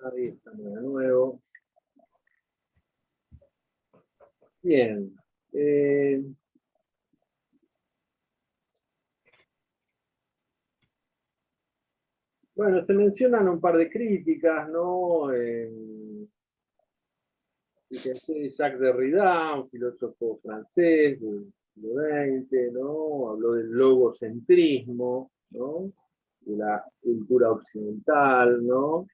Ahí estamos de nuevo. Bien. Bueno, se mencionan un par de críticas, ¿no? Fíjense, Jacques Derrida, un filósofo francés del siglo XX, ¿no? Habló del logocentrismo, ¿no? De la cultura occidental, ¿no?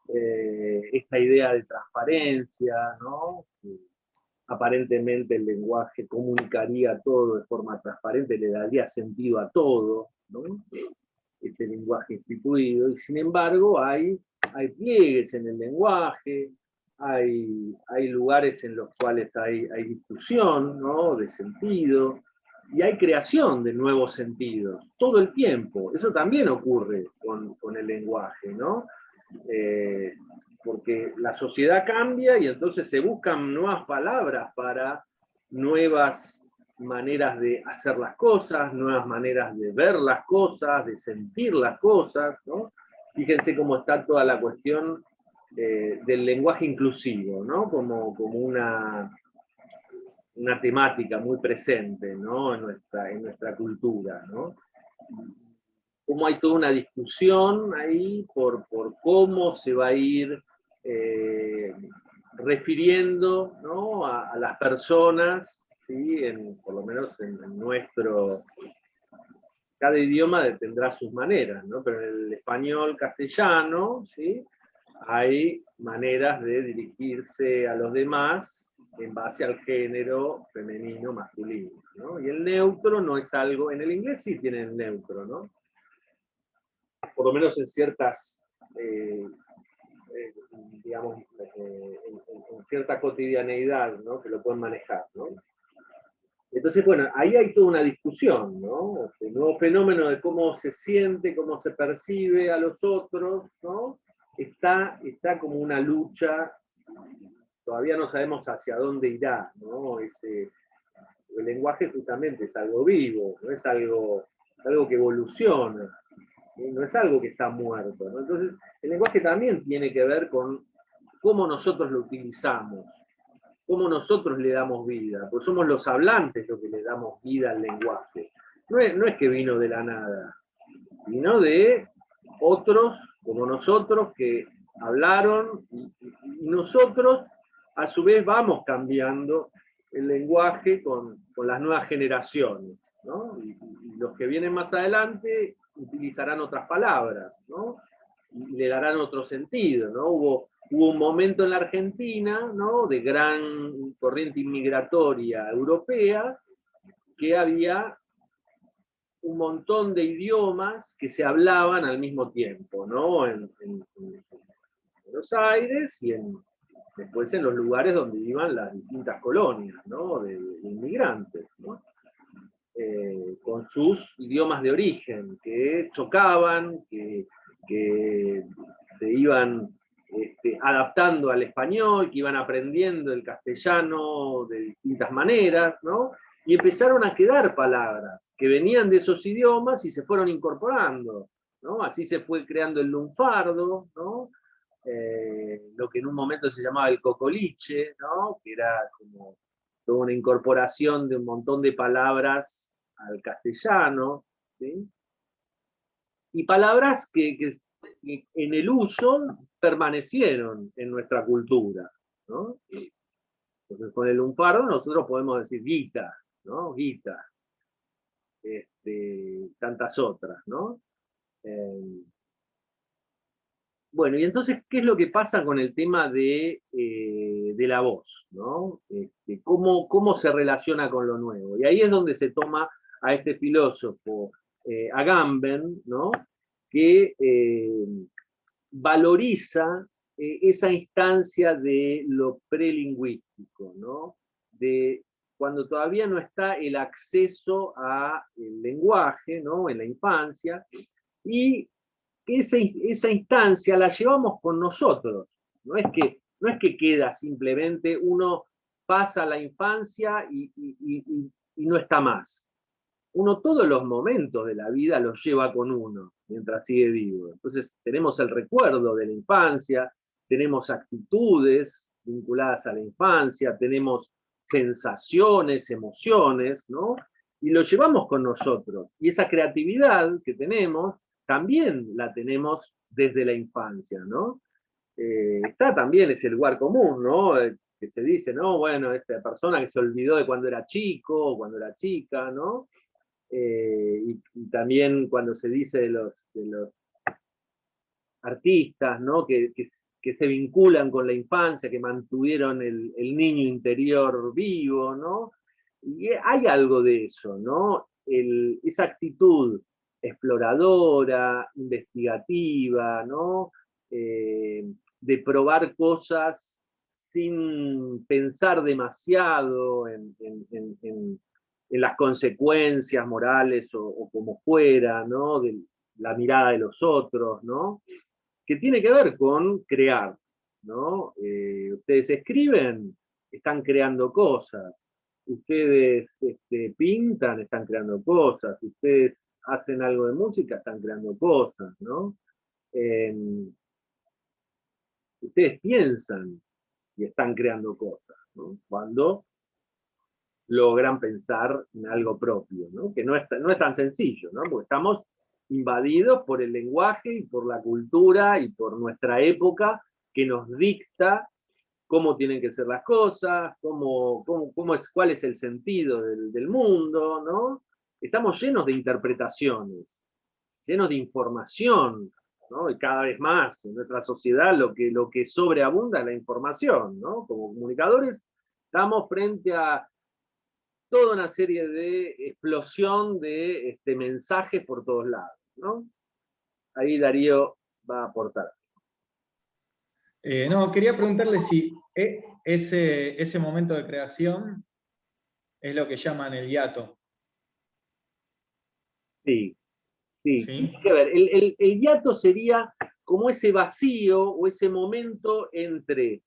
Esta idea de transparencia, ¿no? Que aparentemente el lenguaje comunicaría todo de forma transparente, le daría sentido a todo, ¿no? Este lenguaje instituido, y sin embargo hay pliegues en el lenguaje, hay lugares en los cuales hay discusión, ¿no? De sentido, y hay creación de nuevos sentidos, todo el tiempo. Eso también ocurre con el lenguaje, ¿no? Porque la sociedad cambia y entonces se buscan nuevas palabras para nuevas maneras de hacer las cosas, nuevas maneras de ver las cosas, de sentir las cosas, ¿no? Fíjense cómo está toda la cuestión del lenguaje inclusivo, ¿no? Como una temática muy presente, ¿no? En nuestra cultura, ¿no? Cómo hay toda una discusión ahí por cómo se va a ir refiriendo, ¿no? A las personas, ¿sí? Por lo menos en nuestro... Cada idioma tendrá sus maneras, ¿no? Pero en el español castellano, ¿sí? Hay maneras de dirigirse a los demás en base al género femenino, masculino, ¿no? Y el neutro no es algo... En el inglés sí tienen neutro, ¿no? Por lo menos en ciertas, digamos, en cierta cotidianeidad, ¿no? Que lo pueden manejar, ¿no? Entonces, bueno, ahí hay toda una discusión, ¿no? El nuevo fenómeno de cómo se siente, cómo se percibe a los otros, ¿no? Está como una lucha, todavía no sabemos hacia dónde irá, ¿no? El lenguaje justamente es algo vivo, no es algo que evoluciona, no es algo que está muerto, ¿no? Entonces, el lenguaje también tiene que ver con cómo nosotros lo utilizamos, cómo nosotros le damos vida, pues somos los hablantes los que le damos vida al lenguaje. No es que vino de la nada, vino de otros como nosotros que hablaron y nosotros a su vez vamos cambiando el lenguaje con las nuevas generaciones, ¿no? Y los que vienen más adelante utilizarán otras palabras, ¿no? Y le darán otro sentido, ¿no? Hubo un momento en la Argentina, ¿no? De gran corriente inmigratoria europea, que había un montón de idiomas que se hablaban al mismo tiempo, ¿no? En Buenos Aires y después en los lugares donde iban las distintas colonias, ¿no? De inmigrantes, ¿no? Con sus idiomas de origen, que chocaban, que se iban adaptando al español, que iban aprendiendo el castellano de distintas maneras, ¿no? Y empezaron a quedar palabras que venían de esos idiomas y se fueron incorporando, ¿no? Así se fue creando el lunfardo, ¿no? Lo que en un momento se llamaba el cocoliche, ¿no? Que era como toda una incorporación de un montón de palabras al castellano, ¿sí? Y palabras que en el uso permanecieron en nuestra cultura, ¿no? Entonces con el lunfardo nosotros podemos decir guita, ¿no? Guita, tantas otras, ¿no? Bueno, y entonces, ¿qué es lo que pasa con el tema de la voz? ¿No? ¿Cómo se relaciona con lo nuevo? Y ahí es donde se toma a este filósofo, Agamben, ¿no? Que valoriza esa instancia de lo prelingüístico, ¿no? De cuando todavía no está el acceso al lenguaje, ¿no? En la infancia, y esa instancia la llevamos con nosotros. No es que queda simplemente, uno pasa la infancia y no está más. Uno todos los momentos de la vida los lleva con uno mientras sigue vivo. Entonces tenemos el recuerdo de la infancia, tenemos actitudes vinculadas a la infancia, tenemos sensaciones, emociones, ¿no? Y lo llevamos con nosotros. Y esa creatividad que tenemos, también la tenemos desde la infancia, ¿no? Está también ese lugar común, ¿no? Que se dice, ¿no? Bueno, esta persona que se olvidó de cuando era chico o cuando era chica, ¿no? Y también cuando se dice de los artistas, ¿no? Que se vinculan con la infancia, que mantuvieron el niño interior vivo, ¿no? Y hay algo de eso, ¿no? Esa actitud exploradora, investigativa, ¿no? De probar cosas sin pensar demasiado en las consecuencias morales o como fuera, ¿no? De la mirada de los otros, ¿no? Que tiene que ver con crear, ¿no? Ustedes escriben, están creando cosas. Ustedes pintan, están creando cosas. Ustedes hacen algo de música, están creando cosas, ¿no? Eh, Ustedes piensan y están creando cosas, ¿no? Cuando logran pensar en algo propio, ¿no? Que no es tan sencillo, ¿no? Porque estamos invadidos por el lenguaje y por la cultura y por nuestra época que nos dicta cómo tienen que ser las cosas, cuál es el sentido del mundo, ¿no? Estamos llenos de interpretaciones, llenos de información, ¿no? Y cada vez más en nuestra sociedad lo que sobreabunda es la información, ¿no? Como comunicadores estamos frente a toda una serie de explosión de mensajes por todos lados, ¿no? Ahí Darío va a aportar. No, quería preguntarle si ese momento de creación es lo que llaman el hiato. Sí, sí. ¿Sí? Tiene que ver, el hiato sería como ese vacío o ese momento entre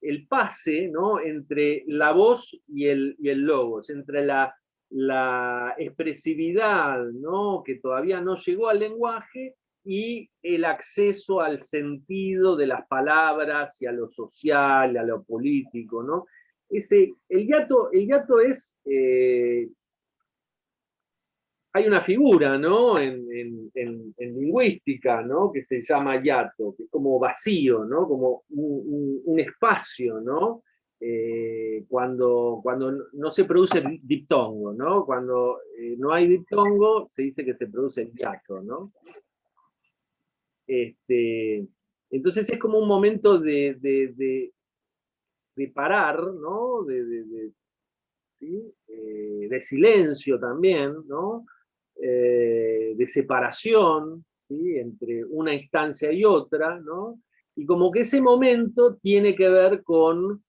el pase, ¿no? Entre la voz y el logos, entre la expresividad, ¿no? Que todavía no llegó al lenguaje y el acceso al sentido de las palabras y a lo social, a lo político, ¿no? El hiato es hay una figura, ¿no? En lingüística, ¿no? Que se llama hiato, que es como vacío, ¿no? Como un espacio, ¿no? Cuando no se produce diptongo, ¿no? Cuando no hay diptongo, se dice que se produce el hiato, ¿no? Este, entonces es como un momento de parar, ¿no? ¿Sí? De silencio también, ¿no? De separación, ¿sí? Entre una instancia y otra, ¿no? Y como que ese momento tiene que ver con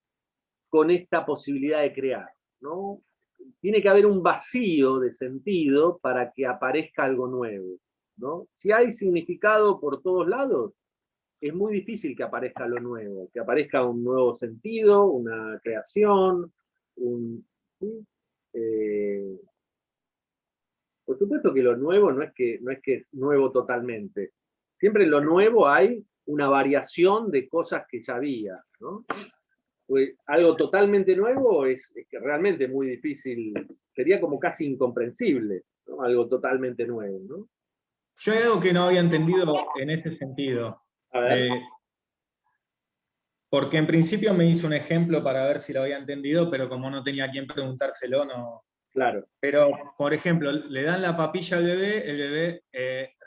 esta posibilidad de crear, ¿no? Tiene que haber un vacío de sentido para que aparezca algo nuevo, ¿no? Si hay significado por todos lados, es muy difícil que aparezca lo nuevo, que aparezca un nuevo sentido, una creación, ¿sí? Eh, por supuesto que lo nuevo no es que es nuevo totalmente. Siempre en lo nuevo hay una variación de cosas que ya había, ¿no? Pues algo totalmente nuevo es que realmente muy difícil, sería como casi incomprensible, ¿no? Algo totalmente nuevo, ¿no? Yo hay algo que no había entendido en ese sentido. A ver. Porque en principio me hizo un ejemplo para ver si lo había entendido, pero como no tenía a quien preguntárselo, no. Claro. Pero, por ejemplo, le dan la papilla al bebé, el bebé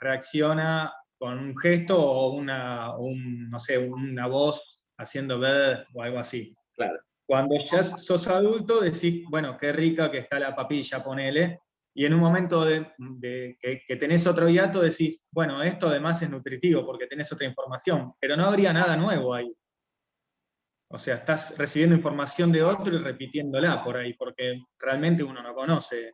reacciona con un gesto o no sé, una voz haciendo ver o algo así. Claro. Cuando ya sos adulto, decís, bueno, qué rica que está la papilla, ponele, y en un momento que tenés otro hiato decís, bueno, esto además es nutritivo porque tenés otra información, pero no habría nada nuevo ahí. O sea, estás recibiendo información de otro y repitiéndola por ahí, porque realmente uno no conoce,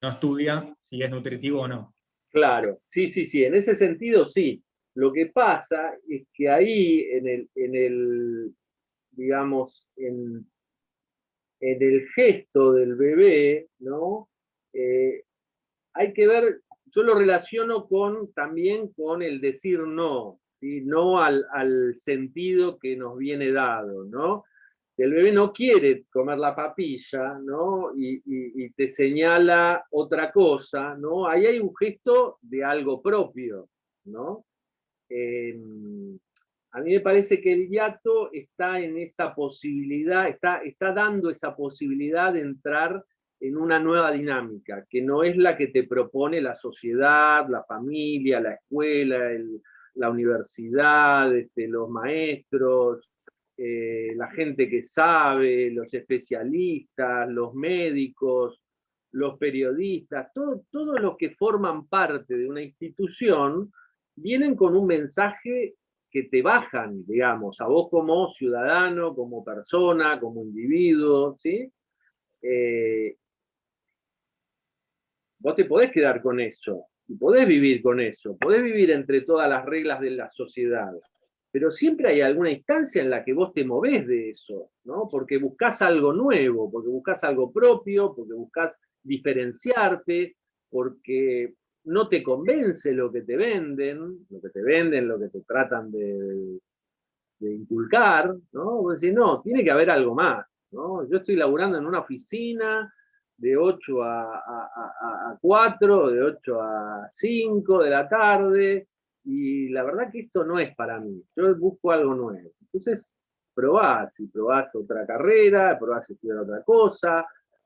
no estudia si es nutritivo o no. Claro, sí, sí, sí, en ese sentido sí. Lo que pasa es que ahí digamos, en el gesto del bebé, ¿no? Hay que ver, yo lo relaciono también con el decir no. ¿sí? No al sentido que nos viene dado, ¿no? El bebé no quiere comer la papilla, ¿no? Y te señala otra cosa, ¿no? Ahí hay un gesto de algo propio, ¿no? Eh, a mí me parece que el hiato está en esa posibilidad, está dando esa posibilidad de entrar en una nueva dinámica, que no es la que te propone la sociedad, la familia, la escuela, la universidad, los maestros, la gente que sabe, los especialistas, los médicos, los periodistas, todos los que forman parte de una institución, vienen con un mensaje que te bajan, digamos, a vos como ciudadano, como persona, como individuo, ¿sí? Eh, Vos te podés quedar con eso, y podés vivir con eso, podés vivir entre todas las reglas de la sociedad, pero siempre hay alguna instancia en la que vos te movés de eso, ¿no? Porque buscás algo nuevo, porque buscás algo propio, porque buscás diferenciarte, porque no te convence lo que te venden, lo que te tratan de inculcar, ¿no? Vos decís, no, tiene que haber algo más, ¿no? Yo estoy laburando en una oficina de 8 a 4, de 8 a 5 de la tarde, y la verdad que esto no es para mí, yo busco algo nuevo. Entonces, probás otra carrera, probás estudiar otra cosa,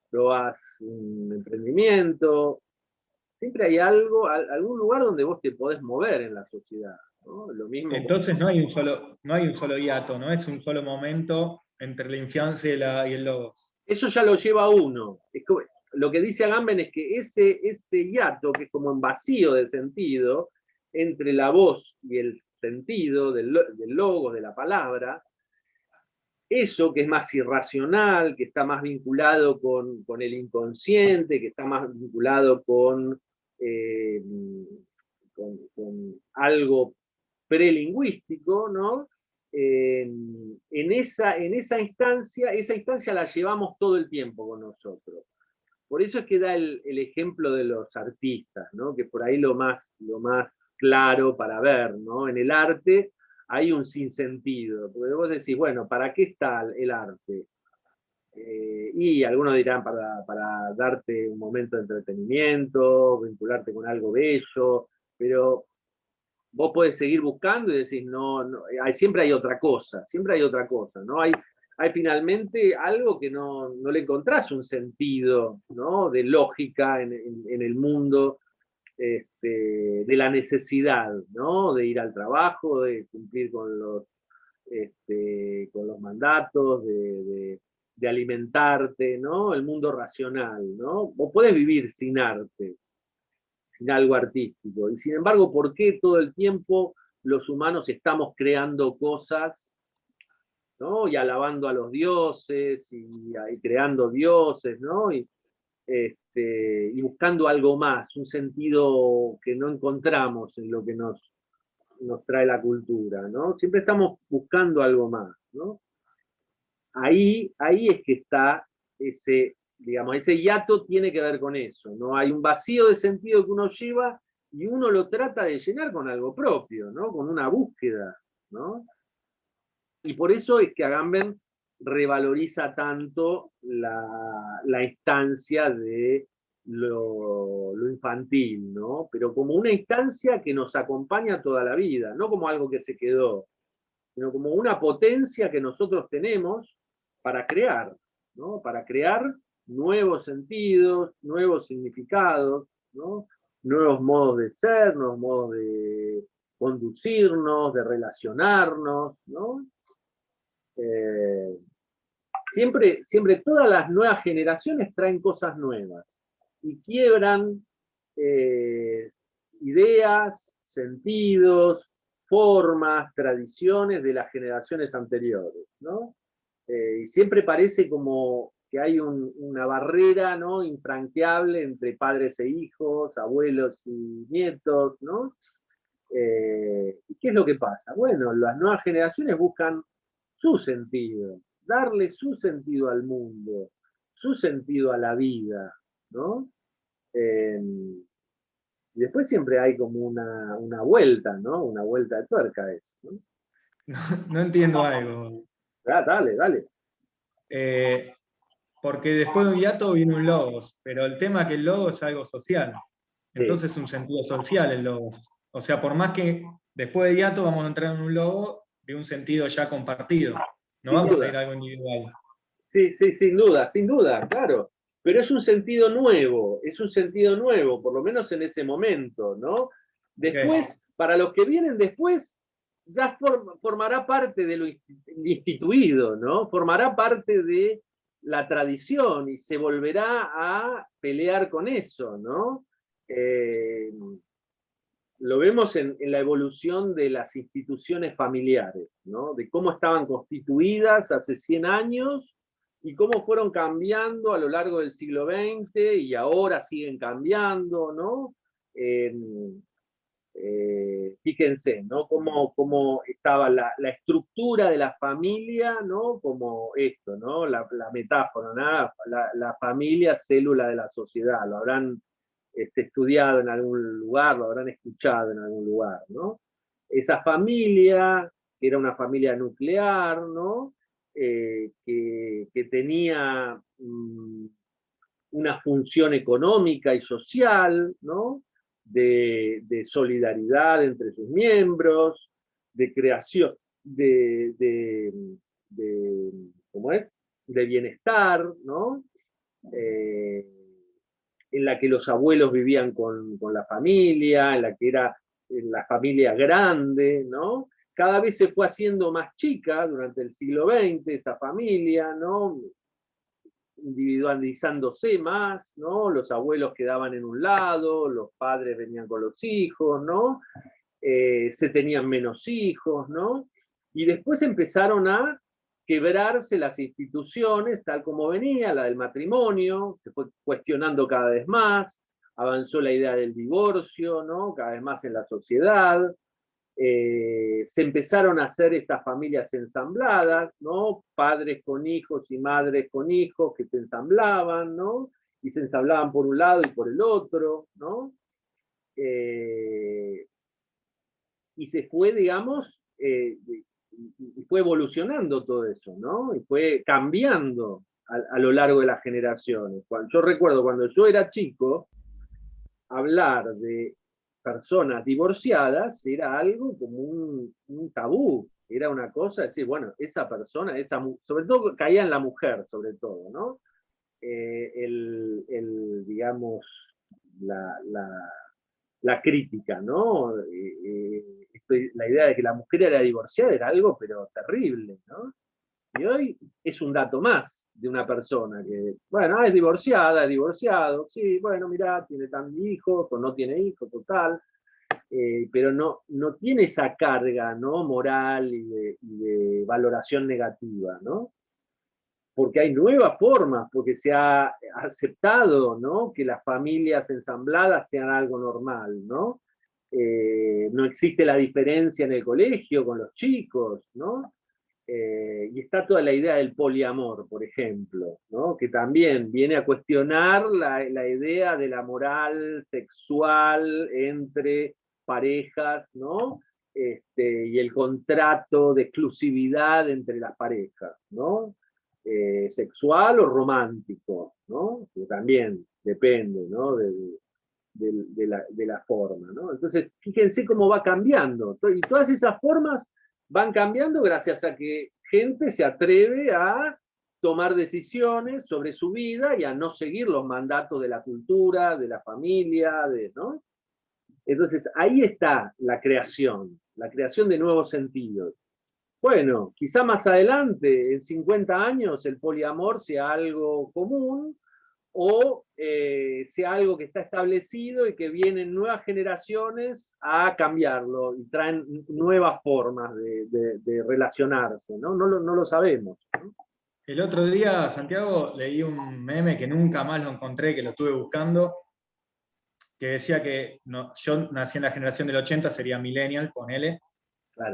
probás un emprendimiento, siempre hay algo, algún lugar donde vos te podés mover en la sociedad, ¿no? Lo mismo con... Entonces no hay un solo hiato, no es un solo momento entre la infancia y el logos. Eso ya lo lleva a uno. Lo que dice Agamben es que ese hiato, que es como un vacío de sentido, entre la voz y el sentido del logo, de la palabra, eso que es más irracional, que está más vinculado con el inconsciente, que está más vinculado eh, con algo prelingüístico, ¿no? En esa instancia la llevamos todo el tiempo con nosotros. Por eso es que da el ejemplo de los artistas, ¿no? Que por ahí lo más claro para ver, ¿no? En el arte hay un sinsentido, porque vos decís, bueno, ¿para qué está el arte? Y algunos dirán para darte un momento de entretenimiento, vincularte con algo bello, pero vos podés seguir buscando y decís, no, no siempre hay otra cosa, siempre hay otra cosa, ¿no? Hay finalmente algo que no le encontrás un sentido, ¿no? De lógica en el mundo, de la necesidad, ¿no? De ir al trabajo, de cumplir con los mandatos, de alimentarte, ¿no? El mundo racional, ¿no? Vos podés vivir sin arte, sin algo artístico. Y sin embargo, ¿por qué todo el tiempo los humanos estamos creando cosas, ¿no? Y alabando a los dioses y creando dioses, ¿no? Y buscando algo más, un sentido que no encontramos en lo que nos trae la cultura, ¿no? Siempre estamos buscando algo más, ¿no? Ahí es que está ese hiato tiene que ver con eso, ¿no? Hay un vacío de sentido que uno lleva y uno lo trata de llenar con algo propio, ¿no? Con una búsqueda, ¿no? Y por eso es que Agamben revaloriza tanto la instancia de lo infantil, ¿no? Pero como una instancia que nos acompaña toda la vida, no como algo que se quedó, sino como una potencia que nosotros tenemos para crear, ¿no? Para crear nuevos sentidos, nuevos significados, ¿no? Nuevos modos de ser, nuevos modos de conducirnos, de relacionarnos, ¿no? Eh, siempre todas las nuevas generaciones traen cosas nuevas y quiebran ideas, sentidos, formas, tradiciones de las generaciones anteriores, ¿no? Y siempre parece como que hay una barrera, ¿no? Infranqueable entre padres e hijos, abuelos y nietos, ¿no? ¿Y qué es lo que pasa? Bueno, las nuevas generaciones buscan su sentido, darle su sentido al mundo, su sentido a la vida, ¿no? Eh, Y después siempre hay como una vuelta, ¿no? Una vuelta de tuerca a eso, ¿no? No entiendo algo. Ah, dale, dale. Porque después de un hiato viene un logos, pero el tema es que el logos es algo social. Sí, Entonces es un sentido social el logos. O sea, por más que después del hiato vamos a entrar en un logo de un sentido ya compartido. No sin vamos a ir duda. a algo individual. Sí, sí, sin duda, claro. Pero es un sentido nuevo, por lo menos en ese momento, ¿no? Ok, Después, para los que vienen después, ya formará parte de lo instituido, ¿no? Formará parte de la tradición y se volverá a pelear con eso, ¿no? Eh, lo vemos en la evolución de las instituciones familiares, ¿no? De cómo estaban constituidas hace 100 años y cómo fueron cambiando a lo largo del siglo XX y ahora siguen cambiando, ¿no? Eh, fíjense, ¿no? Cómo estaba la estructura de la familia, ¿no? Como esto, ¿no? La metáfora, ¿no? La familia, célula de la sociedad, lo habrán estudiado en algún lugar, lo habrán escuchado en algún lugar, ¿no? Esa familia, que era una familia nuclear, ¿no? Que tenía una función económica y social, ¿no? De solidaridad entre sus miembros, de creación, de ¿cómo es? De bienestar, ¿no? Eh, en la que los abuelos vivían con la familia, en la que era la familia grande, ¿no? Cada vez se fue haciendo más chica durante el siglo XX esa familia, ¿no? Individualizándose más, ¿no? Los abuelos quedaban en un lado, los padres venían con los hijos, ¿no? Se tenían menos hijos, ¿no? Y después empezaron a quebrarse las instituciones tal como venía, la del matrimonio, se fue cuestionando cada vez más, avanzó la idea del divorcio, ¿no? Cada vez más en la sociedad, se empezaron a hacer estas familias ensambladas, ¿no? Padres con hijos y madres con hijos que se ensamblaban, ¿no? Y se ensamblaban por un lado y por el otro, ¿no? Eh, y se fue, digamos, y fue evolucionando todo eso, ¿no? Y fue cambiando a lo largo de las generaciones. Yo recuerdo cuando yo era chico, hablar de personas divorciadas era algo como un tabú, era una cosa, decir, bueno, esa persona, sobre todo caía en la mujer, sobre todo, ¿no? Digamos, la, la crítica, ¿no? La idea de que la mujer era divorciada era algo, pero terrible, ¿no? Y hoy es un dato más de una persona que, bueno, es divorciada, es divorciado, sí, bueno, mirá, tiene tantos hijos o no tiene hijos, total, pero no tiene esa carga, ¿no? Moral y de valoración negativa, ¿no? Porque hay nuevas formas, porque se ha aceptado, ¿no? Que las familias ensambladas sean algo normal, ¿no? No existe la diferencia en el colegio con los chicos, ¿no? Y está toda la idea del poliamor, por ejemplo, ¿no? Que también viene a cuestionar la idea de la moral sexual entre parejas, ¿no? Y el contrato de exclusividad entre las parejas, ¿no? Sexual o romántico, ¿no? Que también depende, ¿no? De la forma, ¿no? Entonces, fíjense cómo va cambiando. Y todas esas formas van cambiando gracias a que gente se atreve a tomar decisiones sobre su vida y a no seguir los mandatos de la cultura, de la familia, ¿no? Entonces, ahí está la creación de nuevos sentidos. Bueno, quizá más adelante, en 50 años, el poliamor sea algo común o sea algo que está establecido y que vienen nuevas generaciones a cambiarlo y traen nuevas formas de relacionarse, ¿no? No lo sabemos, ¿no? El otro día, Santiago, leí un meme que nunca más lo encontré, que lo estuve buscando, que decía que yo nací en la generación del 80, sería millennial, ponele. Claro.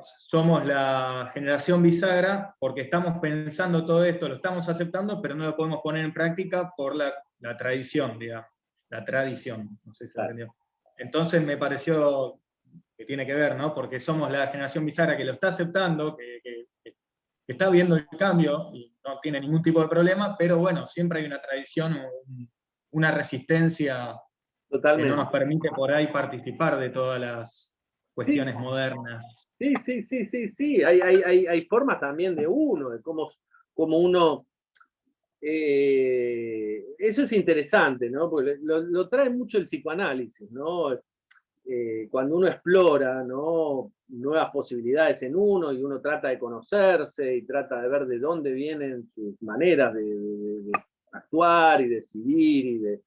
Somos la generación bisagra porque estamos pensando todo esto, lo estamos aceptando, pero no lo podemos poner en práctica por la tradición, digamos. la tradición, no sé si se Claro. entendió. Entonces me pareció que tiene que ver, ¿no? Porque somos la generación bisagra que lo está aceptando, que está viendo el cambio y no tiene ningún tipo de problema, pero bueno, siempre hay una tradición, una resistencia que no Totalmente. nos permite por ahí participar de todas las Sí, cuestiones modernas. sí, sí, sí, sí, sí. Hay formas también de uno, de cómo uno. Eso es interesante, ¿no? Porque lo trae mucho el psicoanálisis, ¿no? Cuando uno explora, ¿no?, nuevas posibilidades en uno y uno trata de conocerse y trata de ver de dónde vienen sus maneras de actuar y decidir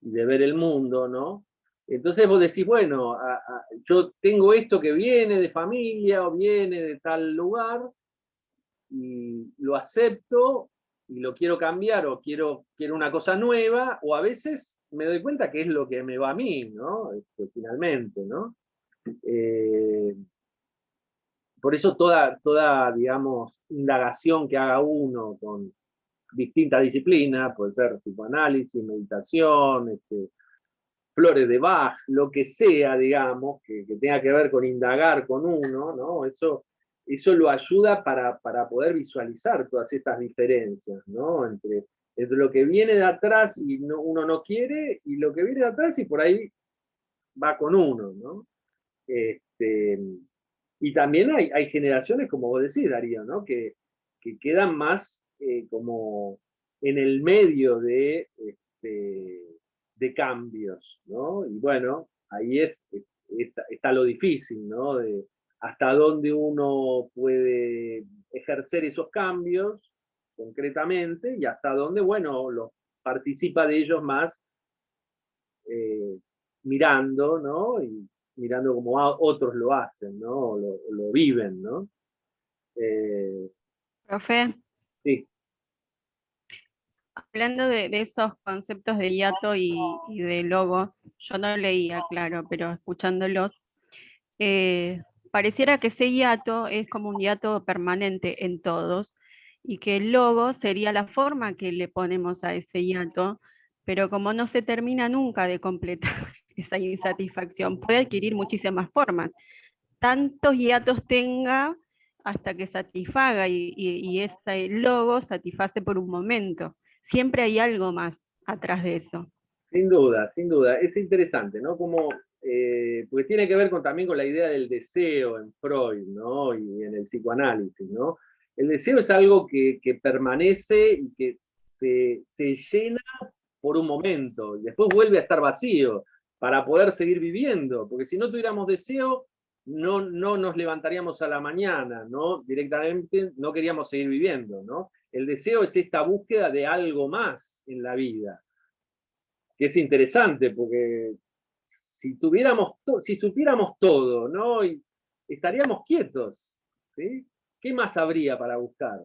y de ver el mundo, ¿no? Entonces vos decís, bueno, yo tengo esto que viene de familia o viene de tal lugar y lo acepto y lo quiero cambiar o quiero una cosa nueva, o a veces me doy cuenta que es lo que me va a mí, ¿no? Finalmente, ¿no? Eh, por eso toda, digamos, indagación que haga uno con distintas disciplinas, puede ser psicoanálisis, meditación, flores de Bach, lo que sea, digamos, que tenga que ver con indagar con uno, ¿no? Eso lo ayuda para poder visualizar todas estas diferencias, ¿no? Entre lo que viene de atrás y uno no quiere, y lo que viene de atrás y por ahí va con uno, ¿no? Este, y también hay generaciones, como vos decís, Darío, ¿no? Que quedan más como en el medio de cambios, ¿no? Y bueno, ahí está lo difícil, ¿no? De hasta dónde uno puede ejercer esos cambios concretamente y hasta dónde, bueno, participa de ellos más eh, mirando, ¿no? Y mirando como otros lo hacen, ¿no? O lo viven, ¿no? Eh, Profe, sí, hablando de esos conceptos de hiato y de logo, yo no leía, claro, pero escuchándolos, eh, pareciera que ese hiato es como un hiato permanente en todos y que el logo sería la forma que le ponemos a ese hiato, pero como no se termina nunca de completar esa insatisfacción, puede adquirir muchísimas formas. Tantos hiatos tenga hasta que satisfaga y ese logo satisface por un momento. Siempre hay algo más atrás de eso. sin duda, sin duda. Es interesante, ¿no? Porque tiene que ver también con la idea del deseo en Freud, ¿no? Y en el psicoanálisis, ¿no? El deseo es algo que permanece y que se llena por un momento y después vuelve a estar vacío para poder seguir viviendo, porque si no tuviéramos deseo, no nos levantaríamos a la mañana, ¿no? Directamente no queríamos seguir viviendo, ¿no? El deseo es esta búsqueda de algo más en la vida, que es interesante porque si supiéramos todo, ¿no? Y estaríamos quietos, ¿sí? ¿Qué más habría para buscar?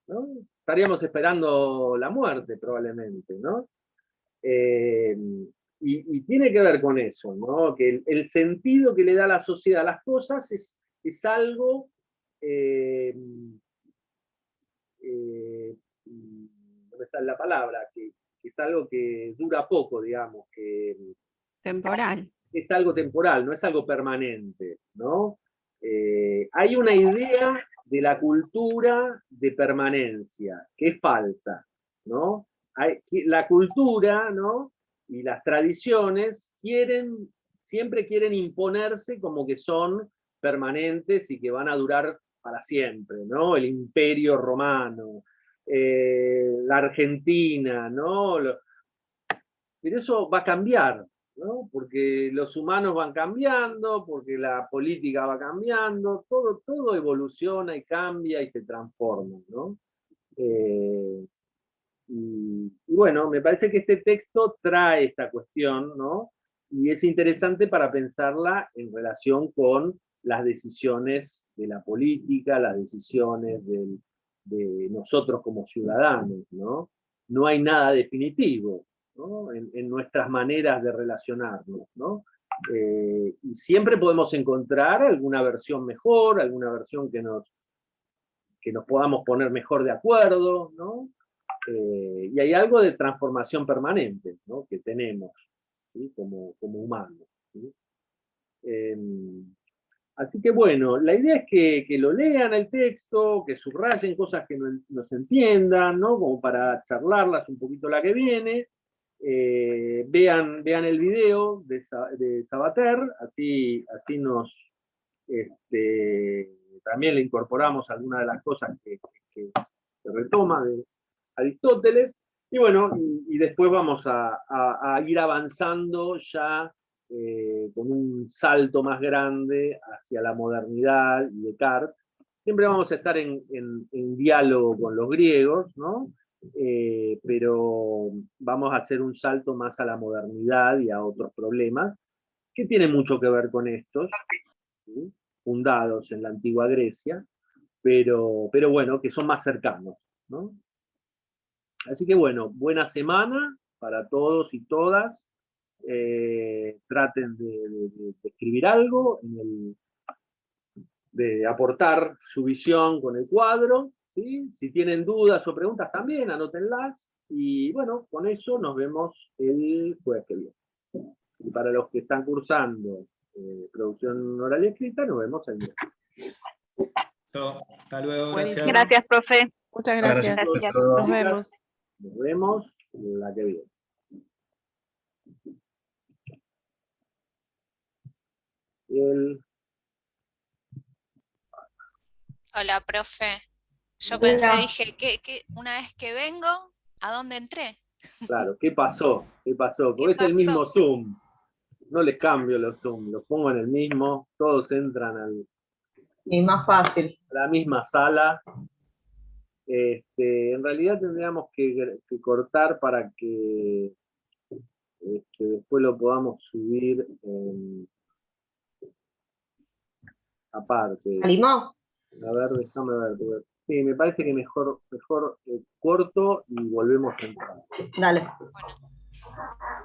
¿No? Estaríamos esperando la muerte probablemente, ¿no? Eh, y tiene que ver con eso, ¿no? Que el sentido que le da la sociedad a las cosas es algo, eh, ¿dónde está la palabra? Que es algo que dura poco, digamos, que Temporal. es algo temporal, no es algo permanente, ¿no? Hay una idea de la cultura de permanencia que es falsa, ¿no? La cultura, ¿no? Y las tradiciones siempre quieren imponerse como que son permanentes y que van a durar para siempre, ¿no? El imperio romano, la Argentina, ¿no? Pero eso va a cambiar, ¿no? Porque los humanos van cambiando, porque la política va cambiando, todo evoluciona y cambia y se transforma, ¿no? Eh, y bueno, me parece que este texto trae esta cuestión, ¿no? Y es interesante para pensarla en relación con las decisiones de la política, las decisiones de nosotros como ciudadanos, ¿no? No hay nada definitivo, ¿no? En nuestras maneras de relacionarnos, ¿no? Y siempre podemos encontrar alguna versión mejor, alguna versión que nos podamos poner mejor de acuerdo, ¿no? Y hay algo de transformación permanente, ¿no? Que tenemos. ¿sí? Como humanos, ¿sí? Así que bueno, la idea es que lo lean el texto, que subrayen cosas que no se entiendan, ¿no? Como para charlarlas un poquito la que viene. Vean el video de Sabater, así también le incorporamos algunas de las cosas que se retoma de Aristóteles, y bueno, y después vamos a ir avanzando ya con un salto más grande hacia la modernidad y Descartes. Siempre vamos a estar en diálogo con los griegos, ¿no? Pero vamos a hacer un salto más a la modernidad y a otros problemas que tienen mucho que ver con estos, ¿sí? Fundados en la antigua Grecia, pero bueno, que son más cercanos, ¿no? Así que bueno, buena semana para todos y todas. Traten de escribir algo, de aportar su visión con el cuadro, ¿sí? Si tienen dudas o preguntas también, anótenlas. Y bueno, con eso nos vemos el jueves que viene. Y para los que están cursando producción oral y escrita, nos vemos el miércoles. Hasta luego, gracias. Gracias, profe. Muchas gracias. Gracias. Nos vemos. Nos vemos la que viene. Hola, profe. Yo Hola. pensé, dije, ¿qué? Una vez que vengo, ¿a dónde entré? Claro, ¿qué pasó? ¿Qué pasó? Porque es el mismo Zoom. No les cambio los Zoom, los pongo en el mismo, todos entran Y más fácil. a la misma sala. En realidad tendríamos que cortar para que después lo podamos subir aparte. ¿Salimos? A ver, déjame ver. Sí, me parece que mejor corto y volvemos a entrar. Dale. Bueno.